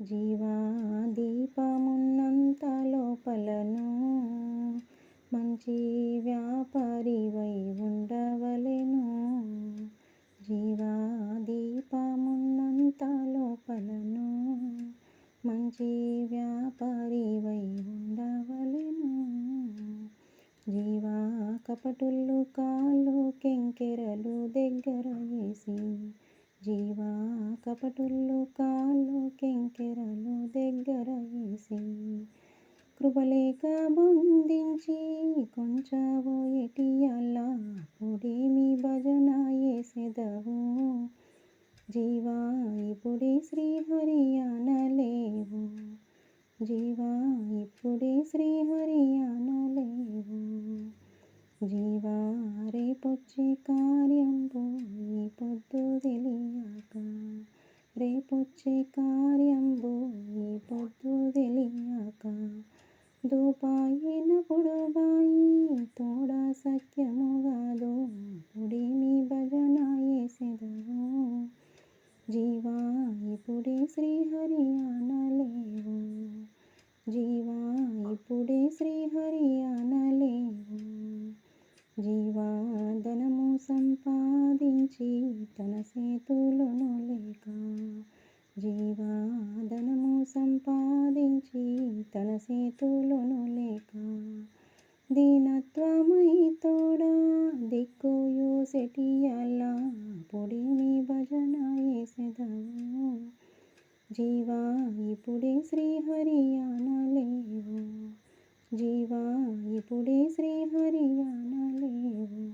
జీవా దీపమున్నంత లోపలను మంచి వ్యాపారివై ఉండవలెను. జీవా దీపమున్నంత లోపలను మంచి వ్యాపారివై ఉండవలెను. జీవా కపటులు కాళ్ళు కెంకెరలు దగ్గర వేసి, జీవా కపటులు కాళ్ళు కెంకెరలు దగ్గర వేసి, కృపలేక బంధించి కొంచవో ఎటియాల పొడేమి భజన చేసెదవు. జీవా ఇప్పుడే శ్రీహరి అనలేవు, జీవా ఇప్పుడే శ్రీహరి అనలేవు. జీవా రేపొచ్చే కార్యంబు ఈ పొద్దు తెలియక, రేపొచ్చే కార్యంబు ఈ పొద్దు తెలియక, దూపాయినప్పుడు బాయి తోడ సత్యముగాదు పొడేమి భజన చేసెదవు. జీవా ఇప్పుడే శ్రీహరి అనలేవు, జీవా ఇప్పుడే శ్రీహరి అనలేవు. జీవా ధనము సంపాదించి తన చేతులను లేక, జీవా ధనము సంపాదించి తన చేతులను లేక, దీనత్వమై తోడ దిక్కుయు సెటియాల పొడేమి భజన చేసెదవు. జీవా ఇప్పుడే శ్రీహరి అనలేవు, జీవా ఇప్పుడే శ్రీహరి అనలేవు.